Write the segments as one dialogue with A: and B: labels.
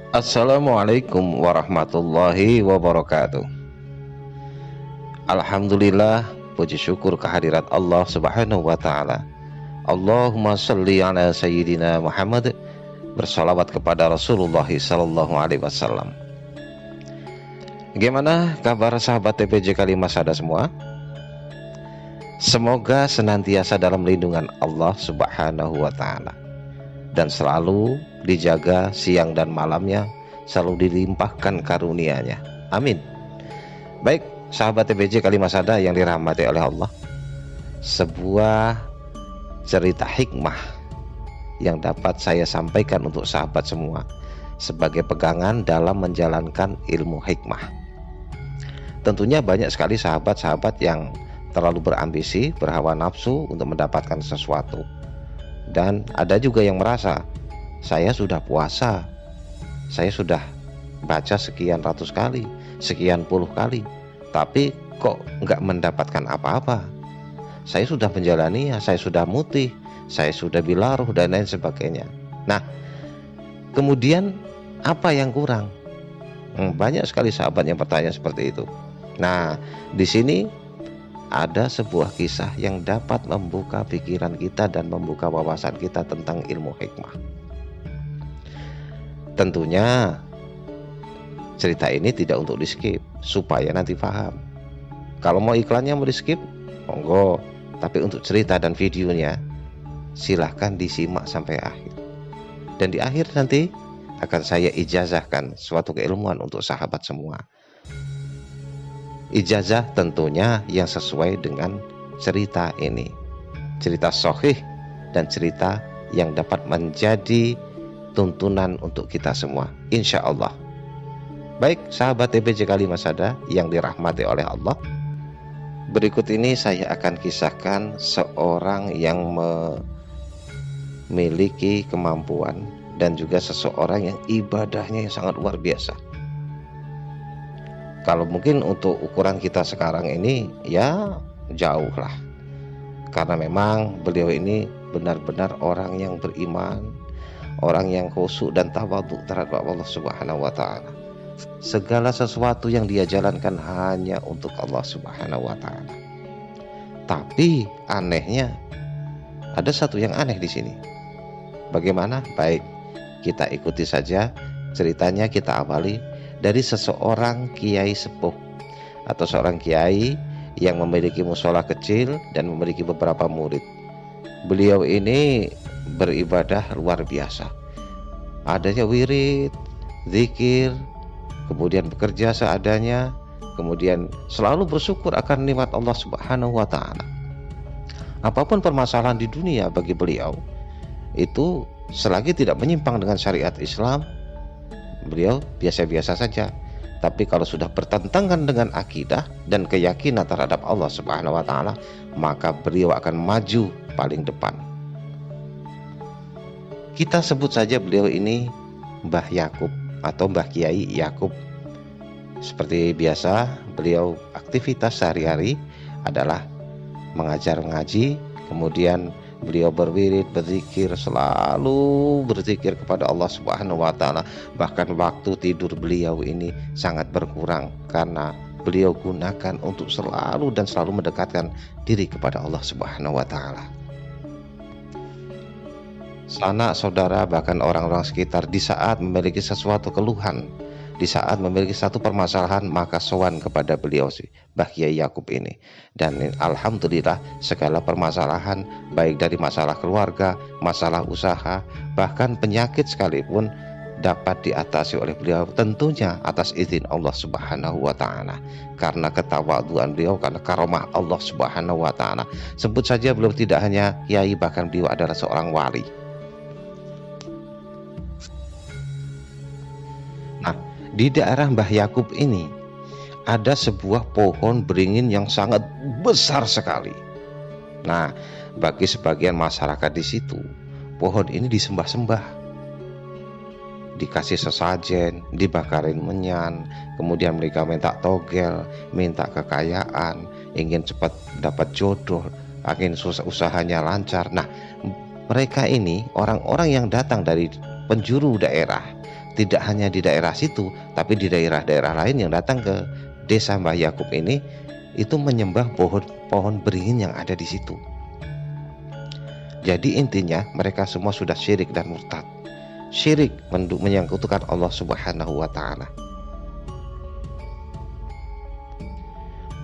A: Assalamualaikum warahmatullahi wabarakatuh. Alhamdulillah, puji syukur kehadirat Allah Subhanahu wa taala. Allahumma shalli ala sayyidina Muhammad, bersolawat kepada Rasulullah sallallahu alaihi wasallam. Gimana kabar sahabat TPJ Kalimasada semua? Semoga senantiasa dalam lindungan Allah Subhanahu wa taala dan selalu dijaga siang dan malamnya, selalu dilimpahkan karunia-Nya. Amin. Baik, sahabat TPJ Kalimasada yang dirahmati oleh Allah, sebuah cerita hikmah yang dapat saya sampaikan untuk sahabat semua sebagai pegangan dalam menjalankan ilmu hikmah. Tentunya banyak sekali sahabat-sahabat yang terlalu berambisi, berhawa nafsu untuk mendapatkan sesuatu. Dan ada juga yang merasa, saya sudah puasa, saya sudah baca sekian ratus kali, sekian puluh kali, tapi kok nggak mendapatkan apa-apa. Saya sudah menjalani, saya sudah mutih, saya sudah bilaruh dan lain sebagainya. Nah, kemudian apa yang kurang? Banyak sekali sahabat yang bertanya seperti itu. Nah, di sini ada sebuah kisah yang dapat membuka pikiran kita dan membuka wawasan kita tentang ilmu hikmah. Tentunya cerita ini tidak untuk di skip supaya nanti paham. Kalau mau iklannya mau di skip, monggo. Tapi untuk cerita dan videonya silahkan disimak sampai akhir. Dan di akhir nanti akan saya ijazahkan suatu keilmuan untuk sahabat semua. Ijazah tentunya yang sesuai dengan cerita ini, cerita sahih dan cerita yang dapat menjadi tuntunan untuk kita semua, insya Allah. Baik sahabat TPJ Kalimasada yang dirahmati oleh Allah, berikut ini saya akan kisahkan seorang yang memiliki kemampuan dan juga seseorang yang ibadahnya yang sangat luar biasa. Kalau mungkin untuk ukuran kita sekarang ini ya jauh lah, karena memang beliau ini benar-benar orang yang beriman, orang yang khusyuk dan tawadhu terhadap Allah Subhanahu wa taala. Segala sesuatu yang dia jalankan hanya untuk Allah Subhanahu wa taala. Tapi anehnya ada satu yang aneh di sini. Bagaimana? Baik, kita ikuti saja ceritanya, kita awali dari seseorang kiai sepuh atau seorang kiai yang memiliki musola kecil dan memiliki beberapa murid. Beliau ini beribadah luar biasa. Adanya wirid, zikir, kemudian bekerja seadanya, kemudian selalu bersyukur akan nikmat Allah Subhanahu wa taala. Apapun permasalahan di dunia bagi beliau, itu selagi tidak menyimpang dengan syariat Islam, beliau biasa-biasa saja. Tapi kalau sudah bertentangan dengan akidah dan keyakinan terhadap Allah Subhanahu wa taala, maka beliau akan maju paling depan. Kita sebut saja beliau ini Mbah Yakub atau Mbah Kiai Yakub. Seperti biasa, beliau aktivitas sehari-hari adalah mengajar ngaji, kemudian beliau berwirid, berzikir, selalu berzikir kepada Allah Subhanahu wa taala. Bahkan waktu tidur beliau ini sangat berkurang karena beliau gunakan untuk selalu dan selalu mendekatkan diri kepada Allah Subhanahu wa taala. Sanak saudara bahkan orang-orang sekitar di saat memiliki sesuatu keluhan, di saat memiliki satu permasalahan, maka sowan kepada beliau si Mbah Kiai Yakub ini. Dan alhamdulillah segala permasalahan, baik dari masalah keluarga, masalah usaha, bahkan penyakit sekalipun dapat diatasi oleh beliau, tentunya atas izin Allah Subhanahu wa taala. Karena ketawaduan beliau, karena karomah Allah Subhanahu wa taala. Sebut saja beliau tidak hanya kiai, bahkan beliau adalah seorang wali. Nah, di daerah Mbah Yakub ini ada sebuah pohon beringin yang sangat besar sekali. Nah, bagi sebagian masyarakat di situ, pohon ini disembah-sembah, dikasih sesajen, dibakarin menyan, kemudian mereka minta togel, minta kekayaan, ingin cepat dapat jodoh, ingin usahanya lancar. Nah, mereka ini orang-orang yang datang dari penjuru daerah, tidak hanya di daerah situ, tapi di daerah-daerah lain yang datang ke desa Mbah Yakub ini, itu menyembah pohon beringin yang ada di situ. Jadi intinya mereka semua sudah syirik dan murtad. Syirik menyekutukan Allah Subhanahu wa Ta'ala.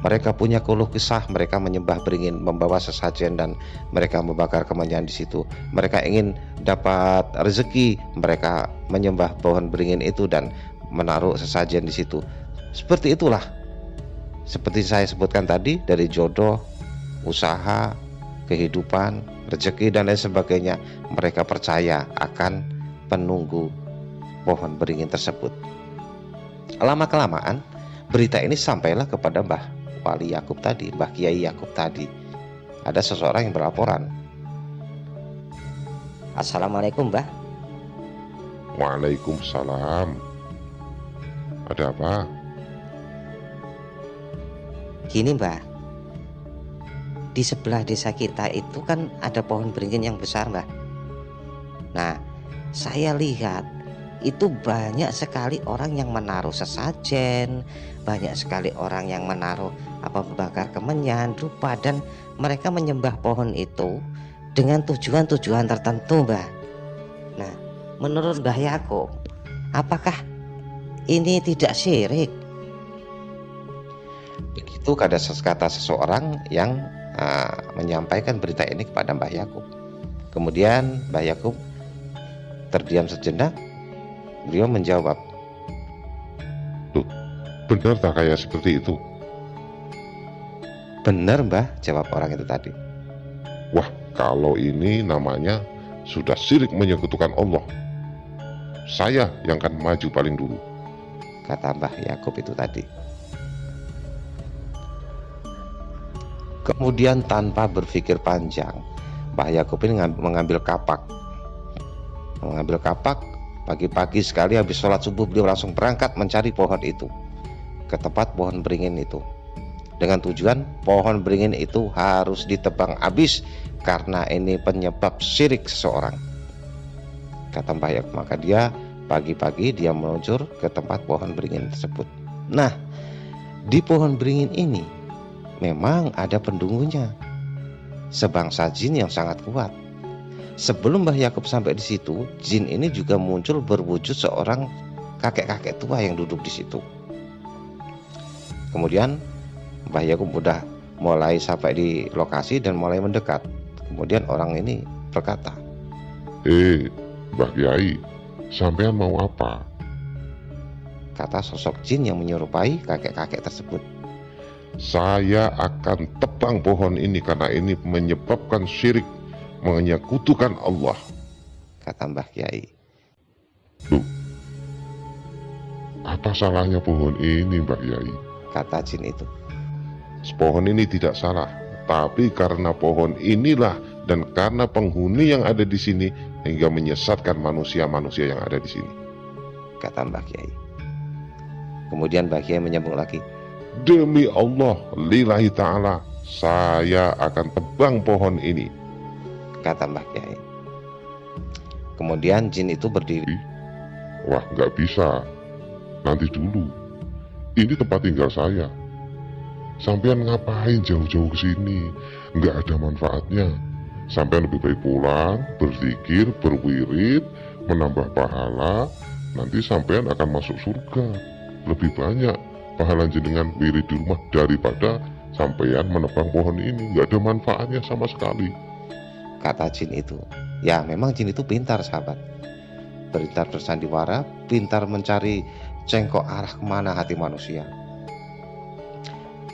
A: Mereka punya keluh kesah, mereka menyembah beringin, membawa sesajen dan mereka membakar kemenyan di situ. Mereka ingin dapat rezeki, mereka menyembah pohon beringin itu dan menaruh sesajen di situ. Seperti itulah. Seperti saya sebutkan tadi, dari jodoh, usaha, kehidupan, rezeki dan lain sebagainya, mereka percaya akan penunggu pohon beringin tersebut. Lama-kelamaan berita ini sampailah kepada Mbah Wali Yakub tadi, Mbah Kiai Yakub tadi. Ada seseorang yang berlaporan.
B: Assalamualaikum, Mbah.
C: Waalaikumsalam. Ada apa?
B: Gini, Mbah, di sebelah desa kita itu kan ada pohon beringin yang besar, Mbah. Nah, saya lihat itu banyak sekali orang yang menaruh sesajen, banyak sekali orang yang menaruh membakar kemenyan, dupa, dan mereka menyembah pohon itu dengan tujuan-tujuan tertentu, Mbah. Nah, menurut Mbah Yakub, apakah ini tidak syirik?
A: Begitu kata seseorang yang menyampaikan berita ini kepada Mbah Yakub. Kemudian Mbah Yakub terdiam sejenak. Beliau menjawab,
C: Tuh, benar tak kayak seperti itu?
A: benar Mbah, jawab orang itu tadi.
C: Wah, kalau ini namanya sudah syirik menyekutukan Allah. Saya yang akan maju paling dulu,
A: kata Mbah Yakub itu tadi. Kemudian tanpa berpikir panjang, Mbah Yakub ini mengambil kapak. Pagi-pagi sekali habis sholat subuh beliau langsung berangkat mencari pohon itu, ke tempat pohon beringin itu, dengan tujuan pohon beringin itu harus ditebang habis karena ini penyebab syirik seseorang, kata Mbah Yakub. Maka dia pagi-pagi dia meluncur ke tempat pohon beringin tersebut. Nah, di pohon beringin ini memang ada pendungunya, sebangsa jin yang sangat kuat. Sebelum Mbah Yakub sampai di situ, jin ini juga muncul berwujud seorang kakek-kakek tua yang duduk di situ. Kemudian Mbah Yakub udah mulai sampai di lokasi dan mulai mendekat. Kemudian orang ini berkata,
C: Mbah Kiai, sampean mau apa?
A: Kata sosok jin yang menyerupai kakek-kakek tersebut.
C: Saya akan tebang pohon ini karena ini menyebabkan syirik, menyekutukan Allah,
A: kata Mbah Kiai.
C: Loh, apa salahnya pohon ini, Mbah Kiai?
A: Kata jin itu.
C: Pohon ini tidak salah, tapi karena pohon inilah dan karena penghuni yang ada di sini hingga menyesatkan manusia-manusia yang ada di sini,
A: kata Mbah Kiai. Kemudian Mbah Kiai menyambung lagi,
C: demi Allah, lillahi ta'ala, saya akan tebang pohon ini,
A: kata Mbah Kiai. Kemudian jin itu berdiri.
C: Wah, nggak bisa, nanti dulu, ini tempat tinggal saya. Sampean ngapain jauh-jauh ke sini? Nggak ada manfaatnya. Sampean lebih baik pulang, berzikir, berwirid, menambah pahala. Nanti sampean akan masuk surga. Lebih banyak pahala jenengan wirid di rumah daripada sampean menebang pohon ini. Nggak ada manfaatnya sama sekali,
A: kata jin itu. Ya, memang jin itu pintar, sahabat. Pintar bersandiwara, pintar mencari cengkok arah kemana hati manusia.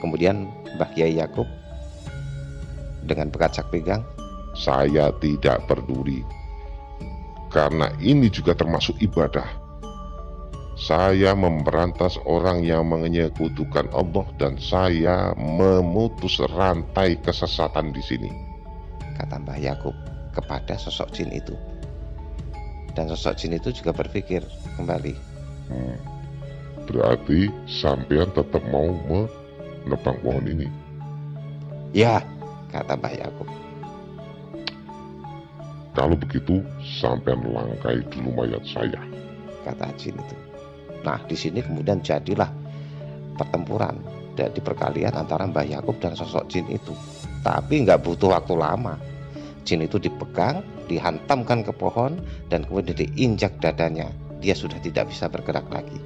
A: Kemudian Mbah Kiai Yakub dengan bekacak pinggang,
C: saya tidak peduli, karena ini juga termasuk ibadah. Saya memberantas orang yang menyekutukan Allah dan saya memutus rantai kesesatan di sini,
A: kata Mbah Yakub kepada sosok jin itu. Dan sosok jin itu juga berpikir kembali.
C: Berarti sampean tetap mau menebang pohon ini?
A: Ya, kata Mbah Yakub.
C: Kalau begitu, sampean langkai dulu mayat saya.
A: Kata jin itu. Nah, di sini kemudian jadilah pertempuran di perkalian antara Mbah Yakub dan sosok jin itu. Tapi nggak butuh waktu lama. Jin itu dipegang, dihantamkan ke pohon, dan kemudian diinjak dadanya. Dia sudah tidak bisa bergerak lagi.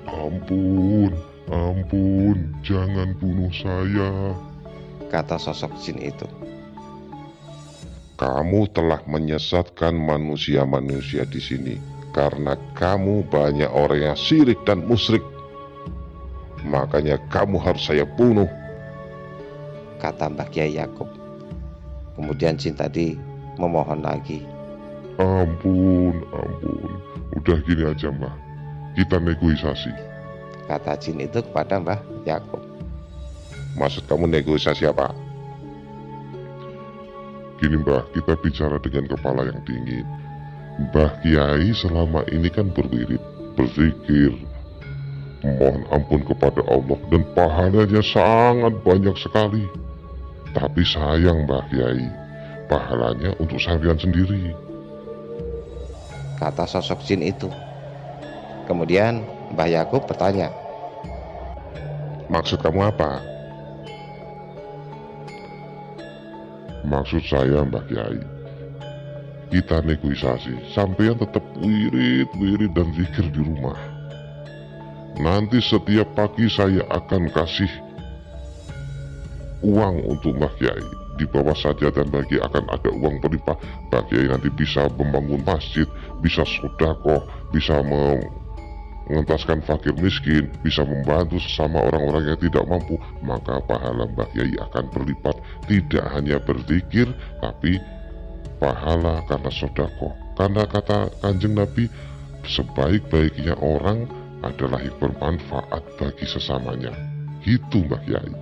C: Ampun, ampun, jangan bunuh saya.
A: Kata sosok jin itu.
C: Kamu telah menyesatkan manusia-manusia di sini karena kamu banyak orang yang syirik dan musyrik. Makanya kamu harus saya bunuh.
A: Kata Mbah Kyai Yakub. Kemudian jin tadi memohon lagi.
C: Ampun, ampun. Udah gini aja, Mbah. Kita negosiasi.
A: Kata jin itu kepada Mbah Yakub.
C: Maksud kamu negosiasi apa? Gini, Mbah, kita bicara dengan kepala yang dingin. Mbah Kiai selama ini kan berwirid, berzikir, mohon ampun kepada Allah, dan pahalanya sangat banyak sekali. Tapi sayang, Mbah Kiai, pahalanya untuk sampean sendiri.
A: Kata sosok jin itu. Kemudian Mbah Yakub bertanya.
C: Maksud kamu apa? Maksud saya, Mbah Kiai, kita negosiasi, sampean tetap wirid dan zikir di rumah. Nanti setiap pagi saya akan kasih uang untuk Mbah Kiai. Di bawah sajadah Mbah Kiai akan ada uang berlimpah. Mbah Kiai nanti bisa membangun masjid, bisa sedekah, bisa mengentaskan fakir miskin, bisa membantu sesama orang-orang yang tidak mampu. Maka pahala Mbah Kiai akan berlipat. Tidak hanya berzikir, tapi pahala karena sedekah. Karena kata Kanjeng Nabi, sebaik-baiknya orang adalah yang bermanfaat bagi sesamanya. Gitu, Mbah Kiai.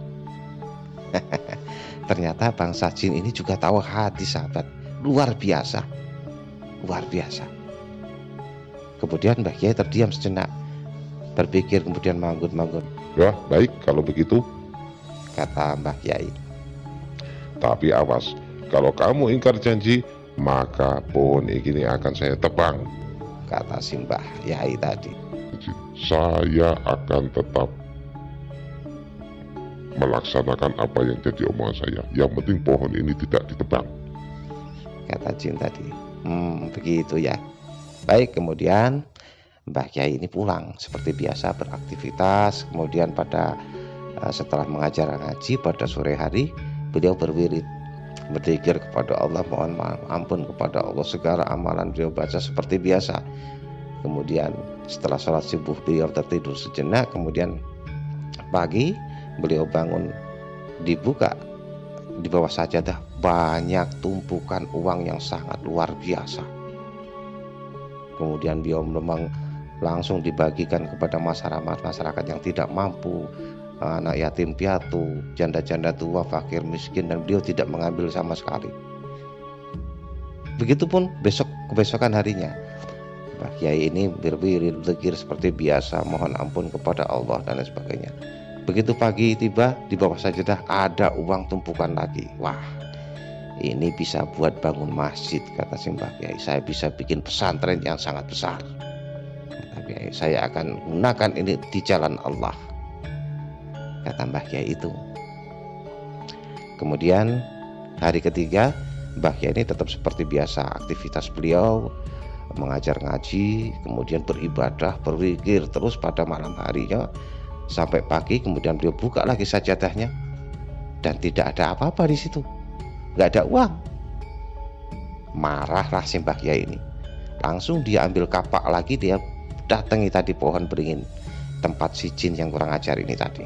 A: Ternyata bangsa jin ini juga tahu hati sahabat. Luar biasa. Luar biasa. Kemudian Mbah Kiai terdiam sejenak. Berpikir kemudian manggut-manggut.
C: Ya, baik kalau begitu.
A: Kata Mbah Kiai.
C: Tapi awas, kalau kamu ingkar janji, maka pohon ini akan saya tebang.
A: Kata si Mbah Kiai tadi.
C: Saya akan tetap melaksanakan apa yang jadi omongan saya. Yang penting pohon ini tidak ditebang.
A: Kata jin tadi. Begitu ya. Baik, kemudian Mbah Kiai ini pulang seperti biasa beraktivitas. Kemudian setelah mengajar ngaji pada sore hari, beliau berwirid, berzikir kepada Allah, mohon ampun kepada Allah, segala amalan beliau baca seperti biasa. Kemudian setelah sholat subuh beliau tertidur sejenak. Kemudian pagi beliau bangun, dibuka di bawah sajadah banyak tumpukan uang yang sangat luar biasa. Kemudian beliau memang langsung dibagikan kepada masyarakat yang tidak mampu, anak yatim piatu, janda-janda tua, fakir miskin, dan beliau tidak mengambil sama sekali. Begitupun kebesokan harinya, Mbah Kiai ini berwirid, berzikir seperti biasa, mohon ampun kepada Allah dan lain sebagainya. Begitu pagi tiba, di bawah sajadah ada uang tumpukan lagi. Wah, ini bisa buat bangun masjid, kata si Mbah Kiai. Saya bisa bikin pesantren yang sangat besar. Tapi saya akan gunakan ini di jalan Allah, kata Mbah Kiai itu. Kemudian hari ketiga, Mbah Kiai ini tetap seperti biasa aktivitas beliau, mengajar ngaji, kemudian beribadah, berzikir terus pada malam harinya sampai pagi. Kemudian beliau buka lagi sajadahnya dan tidak ada apa-apa di situ, nggak ada uang. Marahlah si Mbah Kiai ini, langsung dia ambil kapak lagi, dia datangi tadi pohon beringin, tempat si jin yang kurang ajar ini tadi.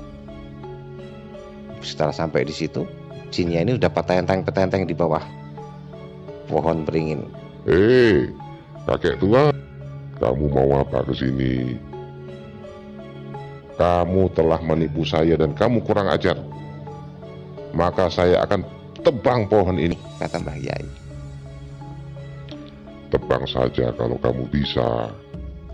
A: Setelah sampai di situ, jinnya ini udah petenteng di bawah pohon beringin.
C: Hei, kakek tua, kamu mau apa kesini? Kamu telah menipu saya dan kamu kurang ajar. Maka saya akan tebang pohon ini,
A: kata Mbah Kiai.
C: Tebang saja kalau kamu bisa,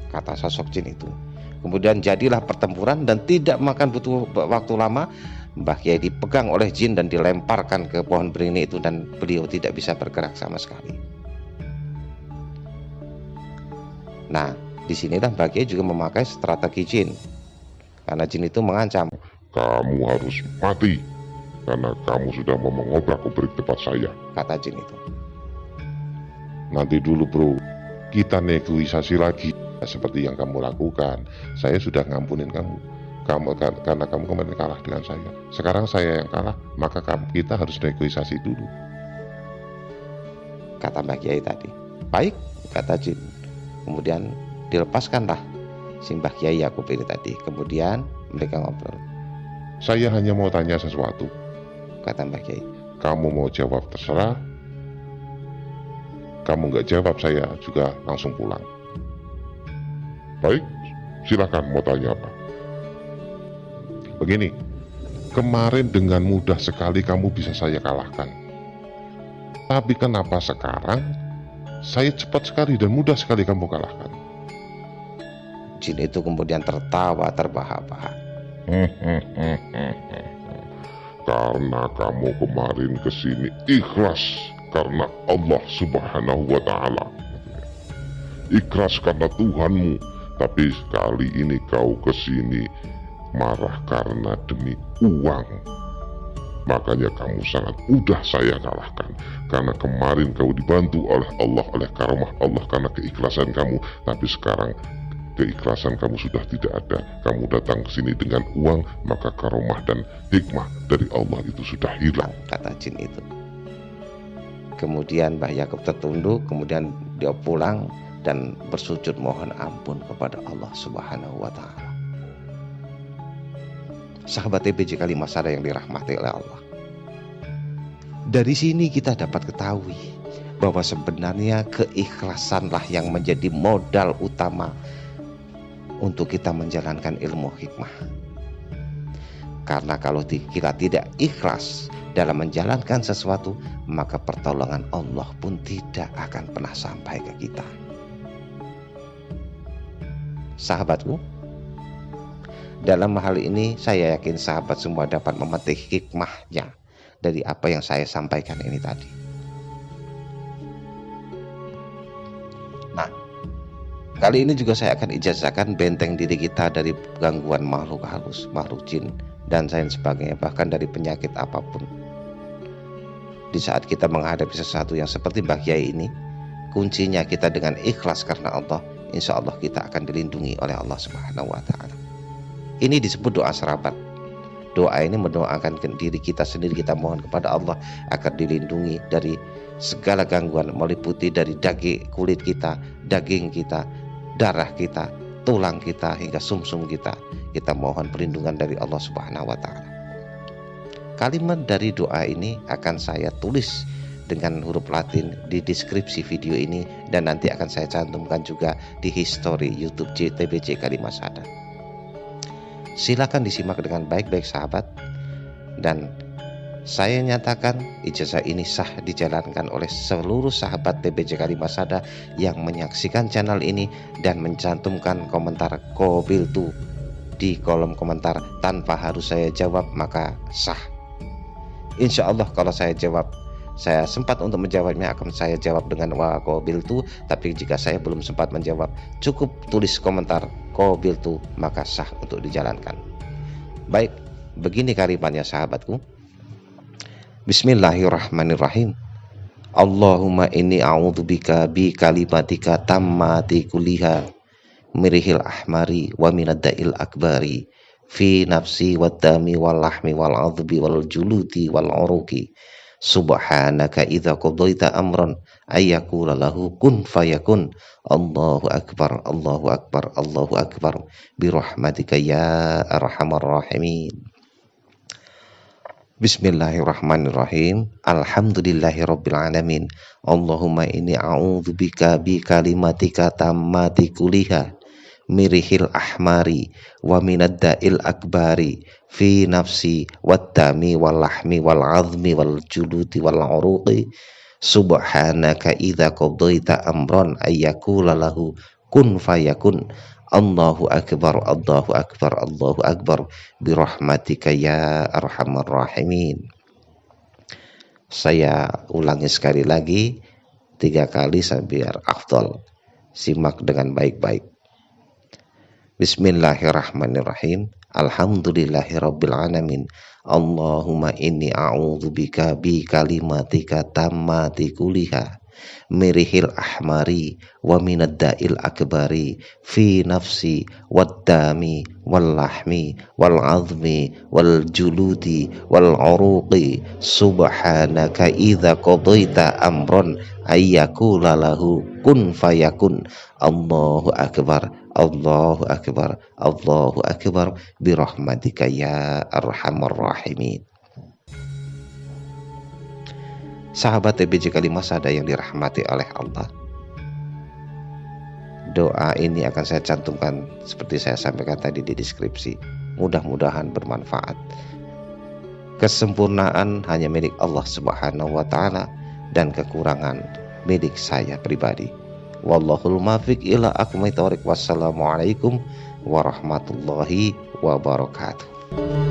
A: kata sosok jin itu. Kemudian jadilah pertempuran dan tidak makan butuh waktu lama. Mbah Kiai dipegang oleh jin dan dilemparkan ke pohon beringin itu, dan beliau tidak bisa bergerak sama sekali. Nah, di sinilah Mbah Kiai juga memakai strategi jin, karena jin itu mengancam,
C: Kamu harus mati karena kamu sudah mau mengobrak-abrik tempat saya.
A: kata jin itu.
C: Nanti dulu bro, kita negosiasi lagi. Seperti yang kamu lakukan, saya sudah ngampunin kamu. Karena kamu kemarin kalah dengan saya. Sekarang saya yang kalah, maka kita harus negosiasi dulu,
A: Kata Mbah Kiai tadi. Baik, kata jin. Kemudian dilepaskanlah si Mbah Kiai Yakub ini tadi. Kemudian mereka ngobrol.
C: Saya hanya mau tanya sesuatu.
A: Kata Mbah Kiai.
C: Kamu mau jawab terserah. Kamu nggak jawab, saya juga langsung pulang. Baik, silakan mau tanya apa. Begini, kemarin dengan mudah sekali kamu bisa saya kalahkan. Tapi kenapa sekarang saya cepat sekali dan mudah sekali kamu kalahkan?
A: Jin itu kemudian tertawa terbahak-bahak.
C: Karena kamu kemarin kesini ikhlas karena Allah Subhanahu wa Ta'ala. Ikhlas karena Tuhanmu, tapi kali ini kau kesini marah karena demi uang. Makanya kamu sangat mudah saya kalahkan. Karena kemarin kau dibantu oleh Allah, oleh karamah Allah karena keikhlasan kamu. Tapi sekarang keikhlasan kamu sudah tidak ada. Kamu datang ke sini dengan uang, maka karamah dan hikmah dari Allah itu sudah hilang,
A: kata jin itu. Kemudian Mbah Yakub tertunduk, kemudian dia pulang dan bersujud mohon ampun kepada Allah Subhanahu wa Ta'ala. Sahabat TBJ Kalimasada yang dirahmati oleh Allah, dari sini kita dapat ketahui bahwa sebenarnya keikhlasanlah yang menjadi modal utama untuk kita menjalankan ilmu hikmah. Karena kalau kita tidak ikhlas dalam menjalankan sesuatu, maka pertolongan Allah pun tidak akan pernah sampai ke kita. Sahabatku, dalam hal ini saya yakin sahabat semua dapat memetik hikmahnya dari apa yang saya sampaikan ini tadi. Nah, kali ini juga saya akan ijazahkan benteng diri kita dari gangguan makhluk halus, makhluk jin, dan lain sebagainya, bahkan dari penyakit apapun. Di saat kita menghadapi sesuatu yang seperti Mbah Kiai ini, kuncinya kita dengan ikhlas karena Allah, insya Allah kita akan dilindungi oleh Allah Subhanahu wa Ta'ala. Ini disebut doa serabat. Doa ini mendoakan diri kita sendiri, kita mohon kepada Allah agar dilindungi dari segala gangguan, meliputi dari daging kulit kita, daging kita, darah kita, tulang kita, hingga sumsum kita. Kita mohon perlindungan dari Allah Subhanahu wa Ta'ala. Kalimat dari doa ini akan saya tulis dengan huruf Latin di deskripsi video ini, dan nanti akan saya cantumkan juga di history YouTube TBJ Kalimasada. Silakan disimak dengan baik-baik sahabat, dan saya nyatakan ijazah ini sah dijalankan oleh seluruh sahabat TBJ Kalimasada yang menyaksikan channel ini dan mencantumkan komentar Qabiltu di kolom komentar tanpa harus saya jawab, maka sah. Insya Allah kalau saya sempat untuk menjawabnya, akan saya jawab dengan wa qabiltu. Tapi jika saya belum sempat menjawab, cukup tulis komentar qabiltu, maka sah untuk dijalankan. Baik, begini kalimatnya sahabatku. Bismillahirrahmanirrahim. Allahumma inni a'udzubika bi kalimatika tammati kulliha mirihil ahmari wa minadda'il akbari fi nafsi wad dami wal lahmi wal adbi wal juluti wal uruki. Subhanaka idza qadaita amran ayyakula lahu kun fayakun. Allahu akbar, Allahu akbar, Allahu akbar, birahmatika ya arhamar rahimin. Bismillahirrahmanirrahim. Alhamdulillahirabbil alamin. Allahumma inni a'udzubika bi kalimatika tammati kulliha mirihil ahmari wa minadda'il akbari fi nafsi waddami wal lahmi wal azmi wal juluti wal uruqi. Subhanaka idza qadaita amran ayyakula lahu kun fayakun. Allahu akbar, Allahu akbar, Allahu akbar, birahmatika ya arhamar rahimin. Saya ulangi sekali lagi 3 kali biar afdal. Simak dengan baik-baik. Bismillahirrahmanirrahim. Alhamdulillahirabbil alamin. Allahumma inni a'udzubika bi kalimatika tammati kuliha mirihil ahmari wa minad da'il akbari fi nafsi wad dami wal lahmi wal azmi wal juludi wal uruqi subhanaka idza qadaita amran ayyakula lahu kun fayakun. Allahu akbar, Allahu akbar, Allahu akbar, birahmatika ya arhamar rahimin. Sahabat TBJ Kalimasada yang dirahmati oleh Allah, doa ini akan saya cantumkan seperti saya sampaikan tadi di deskripsi. Mudah-mudahan bermanfaat. Kesempurnaan hanya milik Allah Subhanahu wa taala dan kekurangan milik saya pribadi. Wallahul muwaffiq ila aqwamit thoriq. Wassalamualaikum warahmatullahi wabarakatuh.